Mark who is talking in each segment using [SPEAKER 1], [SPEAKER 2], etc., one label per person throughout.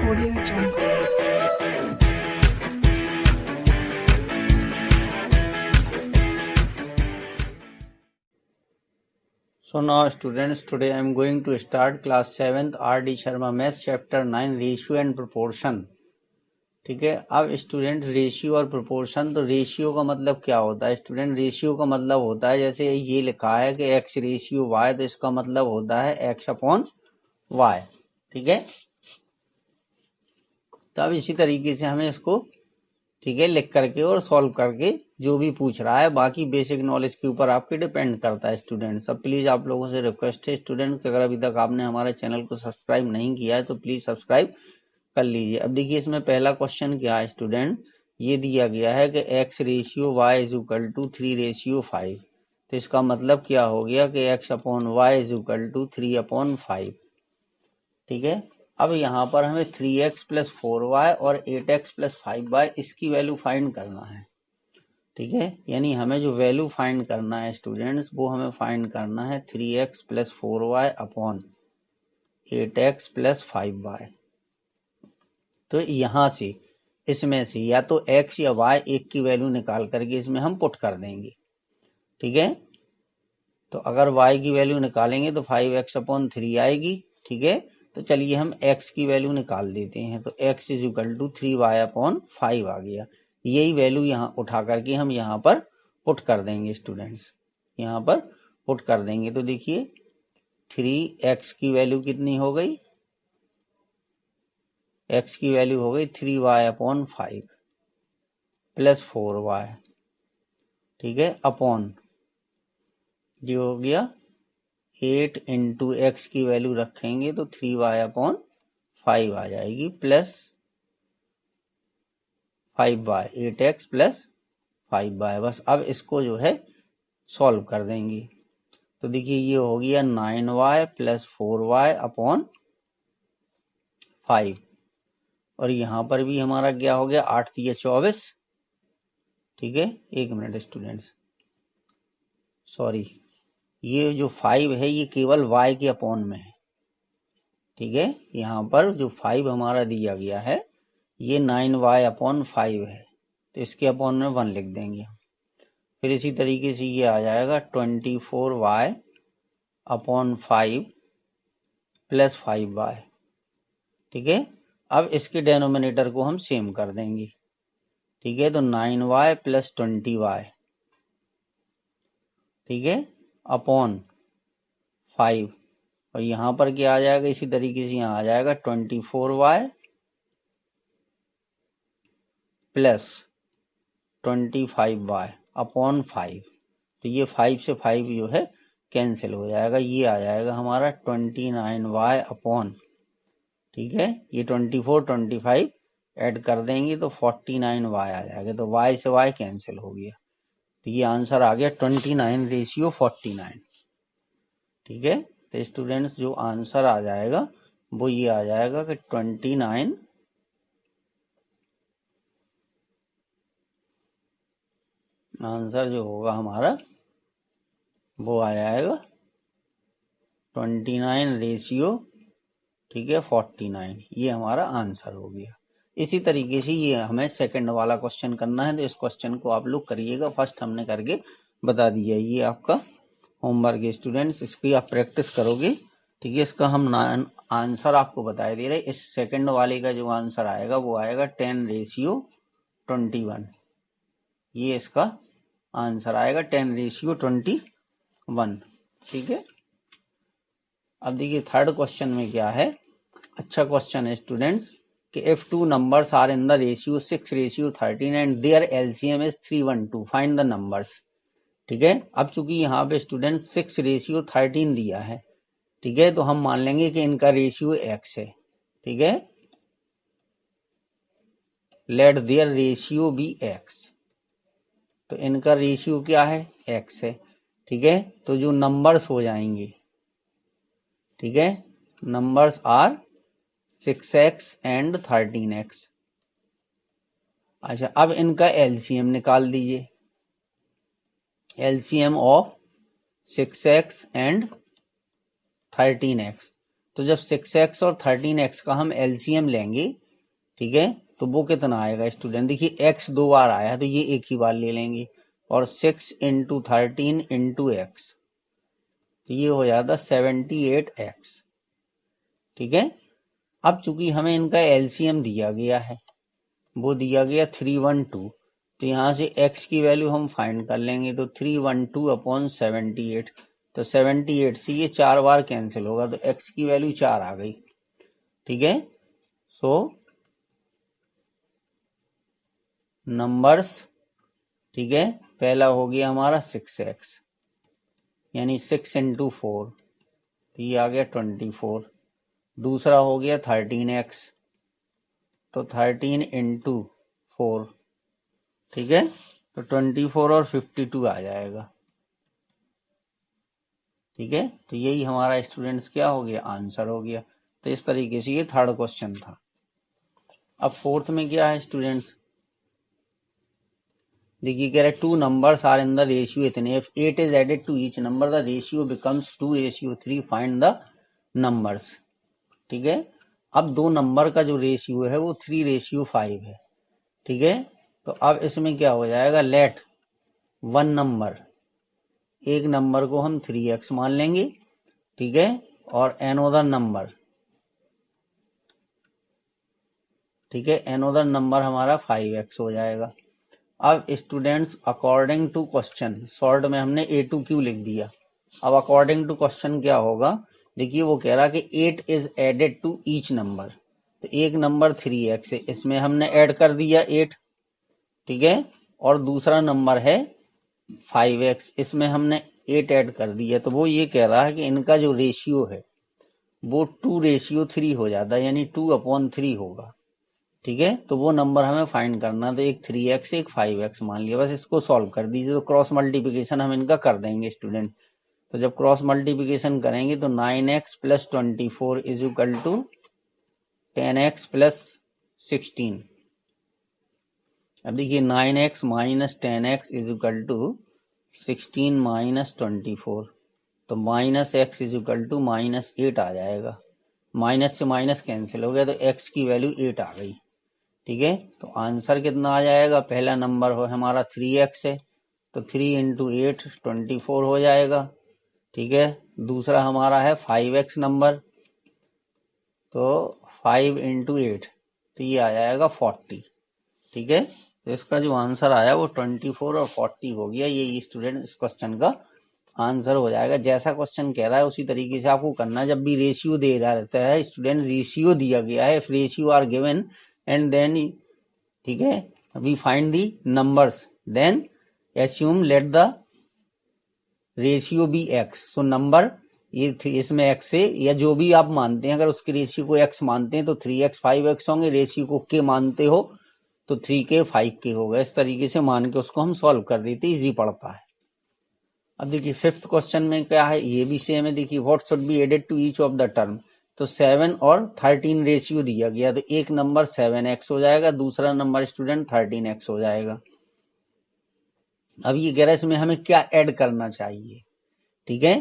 [SPEAKER 1] Audio Jungle.
[SPEAKER 2] So now students, today I am going to start class 7th R.D. Sharma Maths chapter 9 ratio and proportion. ठीक है, अब student ratio और proportion, तो ratio का मतलब क्या होता है स्टूडेंट? रेशियो का मतलब होता है, जैसे ये लिखा है कि x रेशियो y, तो इसका मतलब होता है x अपॉन y। ठीक है, तो अब इसी तरीके से हमें इसको ठीक है लिख करके और सॉल्व करके जो भी पूछ रहा है, बाकी बेसिक नॉलेज के ऊपर आपके डिपेंड करता है स्टूडेंट। सब प्लीज आप लोगों से रिक्वेस्ट है स्टूडेंट कि अगर अभी तक आपने हमारे चैनल को सब्सक्राइब नहीं किया है तो प्लीज सब्सक्राइब कर लीजिए। अब देखिए इसमें पहला क्वेश्चन क्या है स्टूडेंट, ये दिया गया है कि x ratio y is equal to 3 ratio 5। तो इसका मतलब क्या हो गया कि x upon y is equal to 3 upon 5। ठीक है, अब यहाँ पर हमें 3x प्लस 4y और 8x प्लस 5y इसकी वैल्यू फाइंड करना है। ठीक है, यानी हमें जो वैल्यू फाइंड करना है स्टूडेंट्स, वो हमें फाइंड करना है 3x plus 4y upon 8x plus 5y। तो यहाँ से इसमें से या तो x या y एक की वैल्यू निकाल करके इसमें हम पुट कर देंगे। ठीक है, तो अगर y की वैल्यू निकालेंगे तो 5x अपॉन 3 आएगी। ठीक है, तो चलिए हम x की वैल्यू निकाल देते हैं, तो x is equal to 3y upon 5 आ गया। यही वैल्यू यहाँ उठा करके हम यहाँ पर पुट कर देंगे स्टूडेंट्स, यहाँ पर पुट कर देंगे। तो देखिए 3x की वैल्यू कितनी हो गई, x की वैल्यू हो गई 3y अपॉन 5 प्लस 4y। ठीक है, अपॉन जो हो गया 8 इंटू एक्स की वैल्यू रखेंगे तो 3y अपॉन 5 आ जाएगी plus 5y, 8x plus 5y। बस अब इसको जो है सॉल्व कर देंगे। तो देखिए ये हो गया 9y प्लस 4y अपॉन 5, और यहाँ पर भी हमारा क्या हो गया 8 दिया 24। ठीक है, एक मिनट स्टूडेंट्स, सॉरी, ये जो 5 है ये केवल y के अपॉन में है। ठीक है, यहाँ पर जो 5 हमारा दिया गया है ये 9y अपॉन 5 है, तो इसके अपॉन में 1 लिख देंगे हम। फिर इसी तरीके से ये आ जाएगा 24y अपॉन 5 प्लस 5y। ठीक है, अब इसके डेनोमिनेटर को हम सेम कर देंगे। ठीक है, तो 9y प्लस 20y, ठीक है, अपॉन 5, और यहाँ पर क्या आ जाएगा इसी तरीके से यहाँ आ जाएगा 24y प्लस 25y अपॉन 5। तो ये 5 से 5 जो है कैंसिल हो जाएगा, ये आ जाएगा हमारा 29y अपॉन, ठीक है, ये 24 25 ऐड कर देंगे तो 49y आ जाएगा। तो y से y कैंसिल हो गया, तो ये आंसर आ गया 29 रेशियो 49। ठीक है, तो स्टूडेंट्स जो आंसर आ जाएगा वो ये आ जाएगा कि 29 आंसर जो होगा हमारा वो आ जाएगा 29 रेशियो, ठीक है, 49, ये हमारा आंसर हो गया। इसी तरीके से ये हमें सेकंड वाला क्वेश्चन करना है, तो इस क्वेश्चन को आप लोग करिएगा, फर्स्ट हमने करके बता दिया। ये आपका होमवर्क है स्टूडेंट्स, इसकी आप प्रैक्टिस करोगे। ठीक है, इसका हम आंसर आपको बता दे रहे, इस सेकंड वाले का जो आंसर आएगा वो आएगा 10 रेशियो 21। ये इसका आंसर आएगा 10 रेशियो 21। ठीक है, अब देखिए थर्ड क्वेश्चन में क्या है, अच्छा क्वेश्चन है स्टूडेंट्स कि if two numbers are in the ratio 6 ratio 13 and their LCM is 312, find the numbers. ठीक है, अब चूंकि यहाँ पे स्टूडेंट 6 रेशियो 13 दिया है, ठीक है, तो हम मान लेंगे कि इनका रेशियो x है। ठीक है, let their ratio be x, तो इनका रेशियो क्या है x है। ठीक है, तो जो नंबर्स हो जाएंगे, ठीक है, numbers are 6x and 13x। अच्छा, अब इनका एलसीएम निकाल दीजिए, LCM of 6x and 13x। तो जब 6x और 13x का हम एलसीएम लेंगे, ठीक है, तो वो कितना आएगा स्टूडेंट? देखिए x 2 बार आया है तो ये एक ही बार ले लेंगे, और 6 इंटू 13 इंटू एक्स, तो ये हो जाता 78x, ठीक है। अब चूंकि हमें इनका एलसीएम दिया गया है, वो दिया गया 312, तो यहाँ से x की वैल्यू हम फाइंड कर लेंगे, तो 312 अपॉन 78, तो 78 से ये 4 बार कैंसिल होगा, तो x की वैल्यू 4 आ गई, ठीक है। सो नंबर्स, ठीक है, पहला हो गया हमारा 6x, यानी 6 इंटू 4, तो ये आ गया 24। दूसरा हो गया 13x, तो 13 इंटू 4, ठीक है, तो 24 और 52 आ जाएगा, ठीक है। तो यही हमारा स्टूडेंट्स क्या हो गया? आंसर हो गया। तो इस तरीके से ये थर्ड क्वेश्चन था। अब फोर्थ में क्या है स्टूडेंट्स? देखिए कह रहे two numbers are in the ratio इतने, if 8 is added to each number the ratio becomes 2:3, find the numbers, ठीक है। अब दो नंबर का जो रेशियो है वो 3:5 है, ठीक है। तो अब इसमें क्या हो जाएगा? लेट वन नंबर, एक नंबर को हम 3x मान लेंगे, ठीक है, और एनोदर नंबर, ठीक है, एनोदर नंबर हमारा 5x हो जाएगा। अब students according to question, short में हमने A2Q लिख दिया। अब अकॉर्डिंग टू क्वेश्चन क्या होगा? देखिए वो कह रहा कि 8 is added to each number, तो एक नंबर 3x है, इसमें हमने ऐड कर दिया 8, ठीक है, और दूसरा नंबर है 5x, इसमें हमने 8 ऐड कर दिया। तो वो ये कह रहा है कि इनका जो रेशियो है वो 2:3 हो जाता है, यानी 2/3 होगा, ठीक है। तो वो नंबर हमें फाइंड करना, तो एक 3x एक 5x मान लिया, बस इसको सॉल्व कर दीजिए। तो क्रॉस मल्टीप्लिकेशन हम इनका कर देंगे स्टूडेंट। तो जब क्रॉस मल्टीप्लिकेशन करेंगे तो 9x plus 24 is equal to 10x plus 16। अब देखिए 9x minus 10x is equal to 16 minus 24, तो minus x is equal to -8 आ जाएगा। माइनस से माइनस कैंसिल हो गया, तो x की वैल्यू 8 आ गई, ठीक है। तो आंसर कितना आ जाएगा? पहला नंबर हो हमारा 3x है, तो 3 इंटू 8 24 हो जाएगा, ठीक है। दूसरा हमारा है 5x नंबर, तो 5 इंटू 8, तो ये आ जाएगा 40, ठीक है। तो इसका जो आंसर आया वो 24 और 40 हो गया। ये स्टूडेंट इस क्वेश्चन का आंसर हो जाएगा। जैसा क्वेश्चन कह रहा है उसी तरीके से आपको करना है। जब भी रेशियो दे रहा रहता है स्टूडेंट, रेशियो दिया गया है, if ratio are given and then, ठीक है, we find the numbers, then assume let the ratio be x. So number ये इसमें एक्स से या जो भी आप मानते हैं, अगर उसके रेशियो को एक्स मानते हैं तो 3x 5x होंगे, रेशियो को के मानते हो तो 3k 5k होगा। इस तरीके से मान के उसको हम सॉल्व कर देते, इजी पड़ता है। अब देखिए फिफ्थ क्वेश्चन में क्या है, ये भी सेम है। देखिए what should be added to each of the term, तो 7 और 13 रेशियो दिया गया, तो एक नंबर 7x हो जाएगा, दूसरा नंबर स्टूडेंट 13x हो जाएगा। अब ये कह रहा है इसमें हमें क्या ऐड करना चाहिए, ठीक है,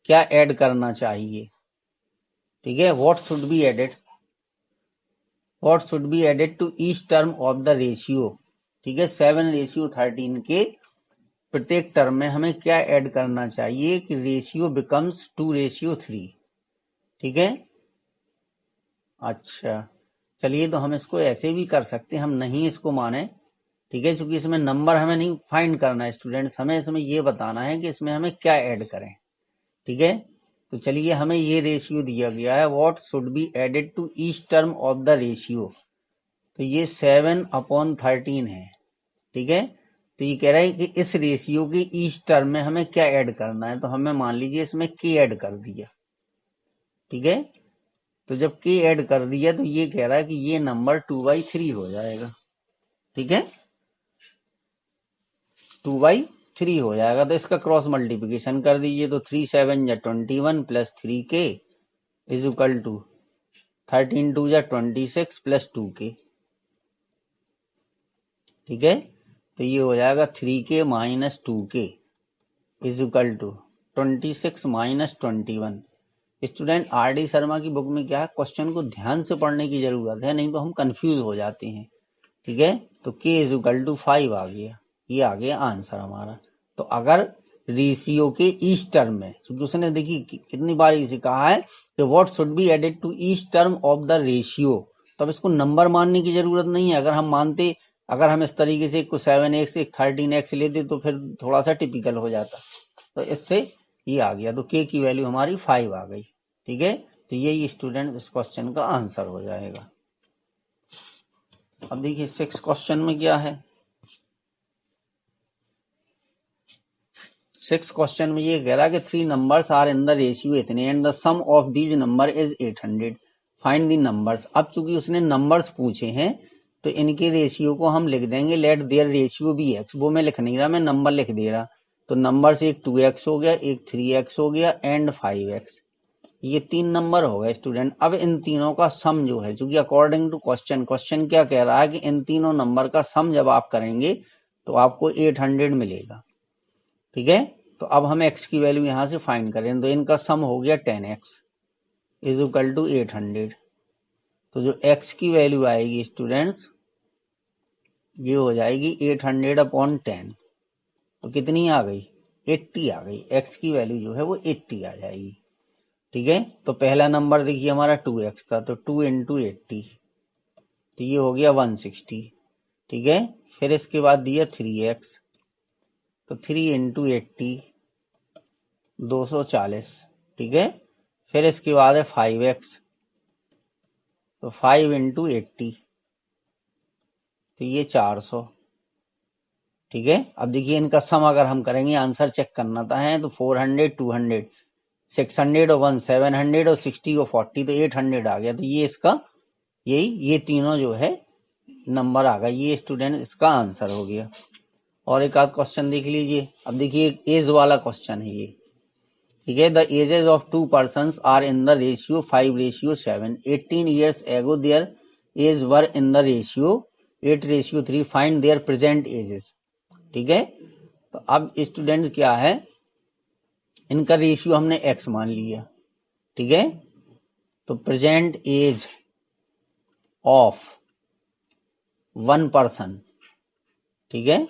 [SPEAKER 2] क्या ऐड करना चाहिए, ठीक है। What should be added, what should be added to each term of the ratio, ठीक है। 7:13 के प्रत्येक टर्म में हमें क्या ऐड करना चाहिए कि रेशियो बिकम्स 2:3, ठीक है। अच्छा चलिए, तो हम इसको ऐसे भी कर सकते हैं, हम नहीं इसको माने, ठीक है, क्योंकि इसमें नंबर हमें नहीं फाइंड करना है स्टूडेंट्स, हमें इसमें ये बताना है कि इसमें हमें क्या ऐड करें, ठीक है। तो चलिए हमें ये रेशियो दिया गया है, what should be added to each term of the ratio, तो ये 7/13 है, ठीक है। तो ये कह रहा है कि इस रेशियो के ईच टर्म में हमें क्या ऐड करना है, तो हमें मान लीजिए इसमें k ऐड कर दिया, ठीक है। तो जब k ऐड कर दिया तो ये कह रहा है कि ये नंबर 2/3 हो जाएगा, ठीक है, 2/3 हो जाएगा। तो इसका क्रॉस मल्टीप्लिकेशन कर दीजिए, तो 3 7 या 21 plus 3k is equal to 13 2 या 26 प्लस 2k, ठीक है। तो ये हो जाएगा 3k minus 2k is equal to 26 minus 21, student R D. Sharma की बुक में क्या है, क्वेश्चन को ध्यान से पढ़ने की जरूरत है, नहीं तो हम कंफ्यूज हो जाते हैं। ठीक है, तो k इज इक्वल टू 5 आ गया, ये आ गया आंसर हमारा। तो अगर रेशियो के ईच टर्म में, क्योंकि उसने देखिए कितनी बार इसे कहा है कि what should be added to each term of the ratio, तो अब इसको नंबर मानने की जरूरत नहीं है। अगर हम इस तरीके से एक को 7x एक 13x लेते तो फिर थोड़ा सा टिपिकल हो जाता। तो इससे ये आ गया, तो k की वैल्यू हमारी 5 आ गई। ठीक है, तो यही स्टूडेंट इस क्वेश्चन का आंसर हो जाएगा। अब देखिए 6 क्वेश्चन में क्या है। 6 क्वेश्चन में ये कह रहा है कि 3 numbers are in the ratio इतने and the sum of these number is 800, find the numbers. अब चूंकि उसने नंबर्स पूछे हैं तो इनके रेशियो को हम लिख देंगे let their ratio be x. वो मैं लिख नहीं रहा, मैं नंबर लिख दे रहा। तो नंबर्स एक 2x हो गया, एक 3x हो गया एंड 5x, ये 3 नंबर हो गए स्टूडेंट। अब इन तीनों का सम जो है, चूंकि अकॉर्डिंग टू क्वेश्चन क्या कह रहा है कि इन तीनों नंबर का सम जब आप करेंगे तो आपको 800 मिलेगा। ठीक है, तो अब हम x की वैल्यू यहां से फाइंड करें, तो इनका सम हो गया 10x इज इक्वल टू 800। तो जो x की वैल्यू आएगी स्टूडेंट्स, ये हो जाएगी 800 अपॉन 10। तो कितनी आ गई, 80 आ गई। x की वैल्यू जो है वो 80 आ जाएगी। ठीक है, तो पहला नंबर देखिए हमारा 2x था, तो 2 इंटू 80, तो ये हो गया 160। ठीक है, फिर इसके बाद दिया 3x, तो 3 इंटू 80 240। ठीक है, फिर इसके बाद है 5x, तो 5 इंटू 80, तो ये 400। ठीक है, अब देखिए इनका सम अगर हम करेंगे, आंसर चेक करना है तो 400 200 600 और 1 700 और 60 और 40, तो 800 आ गया। तो ये इसका ये तीनों जो है नंबर आ गया, ये स्टूडेंट इसका आंसर हो गया। और एक आध क्वेश्चन देख लीजिए। अब देखिए एक एज वाला क्वेश्चन है ये। ठीक है, the ages of 2 persons are in the ratio 5:7। 18 years ago their age were in the ratio 8:3। Find their present ages. ठीक है, तो अब स्टूडेंट क्या है, इनका रेशियो हमने x मान लिया। ठीक है, तो प्रेजेंट एज ऑफ 1 person, ठीक है,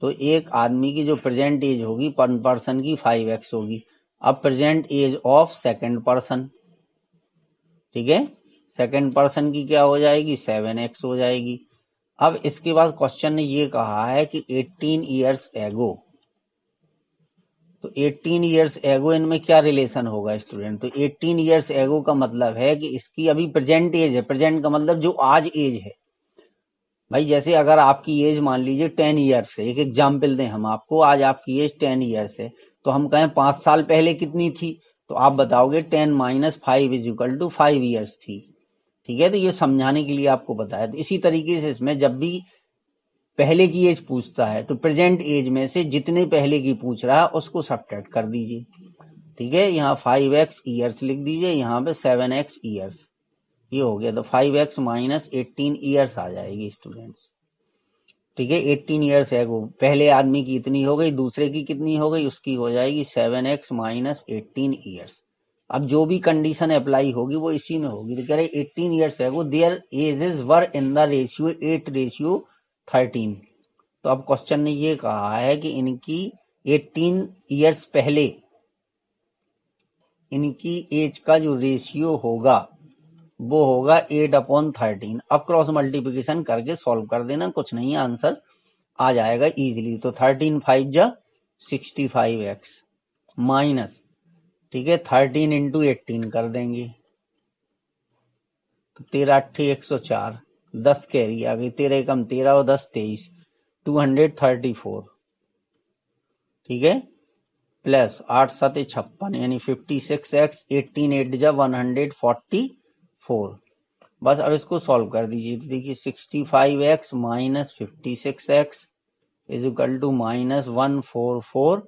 [SPEAKER 2] तो एक आदमी की जो प्रेजेंट एज होगी पर पर्सन की 5x होगी। अब present age of second person, ठीक है, सेकंड पर्सन की क्या हो जाएगी, 7x हो जाएगी। अब इसके बाद क्वेश्चन ने ये कहा है कि 18 ईयर्स एगो, तो 18 ईयर्स एगो इनमें क्या रिलेशन होगा स्टूडेंट। तो 18 ईयर्स एगो का मतलब है कि इसकी अभी प्रेजेंट एज है, प्रेजेंट का मतलब जो आज एज है। भाई जैसे अगर आपकी एज मान लीजिए 10 ईयर्स है, एक एग्जाम्पल दें हम आपको, आज आपकी एज 10 ईयर्स है, तो हम कहें 5 साल पहले कितनी थी, तो आप बताओगे 10 minus 5 is equal to 5 years थी। ठीक है, तो ये समझाने के लिए आपको बताया। तो इसी तरीके से इसमें जब भी पहले की एज पूछता है तो प्रेजेंट एज में से जितने पहले की पूछ रहा है उसको सब्ट्रैक्ट कर दीजिए। ठीक है, यहाँ 5x ईयर्स लिख दीजिए, यहाँ पे 7x ईयर्स, ये हो गया। तो 5x माइनस 18 ईयर्स आ जाएगी स्टूडेंट्स। ठीक है, 18 ईयर्स है वो, पहले आदमी की इतनी हो गई, दूसरे की कितनी हो गई, उसकी हो जाएगी 7x माइनस 18 ईयर्स। अब जो भी कंडीशन अप्लाई होगी वो इसी में होगी। तो कह रहे 18 ईयर्स है वो, there edges were in the ratio 8:13। तो अब क्वेश्चन ने ये कहा है कि इनकी 18 ईयर्स पहले इनकी एज का जो रेशियो होगा वो होगा 8/13। अब क्रॉस मल्टीप्लिकेशन करके सॉल्व कर देना, कुछ नहीं आंसर आ जाएगा इजीली। तो 13 5 जा 65x माइनस, ठीक है, 13 इंटू 18 कर देंगे, तो 13 8 104, 10 कैरी आ गई, 13 कम 13 और 10 23, 234। ठीक है, प्लस 8 7 56 यानी 56x, 18 8 जा 144। बस अब इसको सॉल्व कर दीजिए। तो देखिए 65x minus 56x is equal to minus 144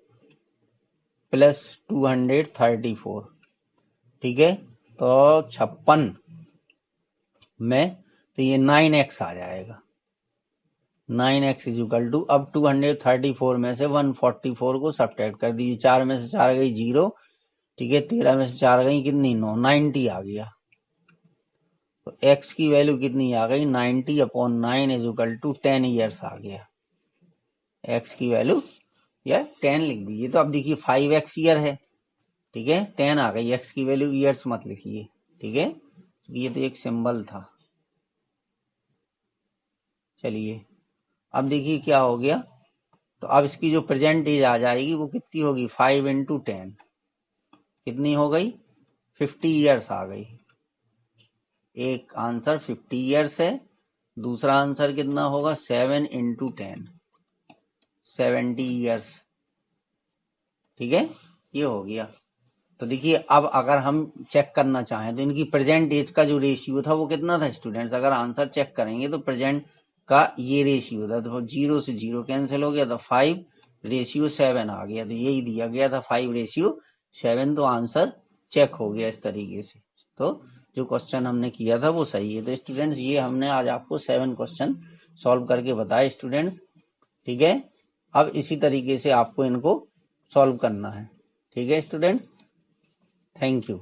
[SPEAKER 2] plus 234। ठीक है, तो 56 में तो ये 9x आ जाएगा, 9x इज इक्वल टू, अब 234 में से 144 को सब्ट्रैक्ट कर दीजिए, 4 में से 4 गई 0, ठीक है, 13 में से 4 गई कितनी, 9, 90 आ गया। तो x की वैल्यू कितनी आ गई, 90/9 इज इक्वल टू 10 ईयर्स आ गया। x की वैल्यू या 10 लिख दीजिए। तो अब देखिए 5x ईयर है, ठीक है, 10 आ गई, x की वैल्यू ईयर्स मत लिखिए, ठीक है, ये तो एक सिंबल था। चलिए अब देखिए क्या हो गया, तो अब इसकी जो प्रेजेंट एज आ जाएगी वो कितनी होगी, 5 × 10 कितनी हो गई, 50 ईयर्स आ गई। एक आंसर 50 ईयर्स है, दूसरा आंसर कितना होगा, 7 × 10 70 ईयर्स, ठीक है, ये हो गया। तो देखिए अब अगर हम चेक करना चाहें तो इनकी प्रेजेंट एज का जो रेशियो था वो कितना था स्टूडेंट्स, अगर आंसर चेक करेंगे तो प्रेजेंट का ये रेशियो था, तो 0 से 0 कैंसिल हो गया, तो 5:7 आ गया। तो यही दिया गया था 5:7, तो आंसर चेक हो गया इस तरीके से। तो जो क्वेश्चन हमने किया था वो सही है। तो स्टूडेंट्स ये हमने आज आपको 7 क्वेश्चन सॉल्व करके बताए स्टूडेंट्स, ठीक है। अब इसी तरीके से आपको इनको सॉल्व करना है, ठीक है स्टूडेंट्स। Thank you.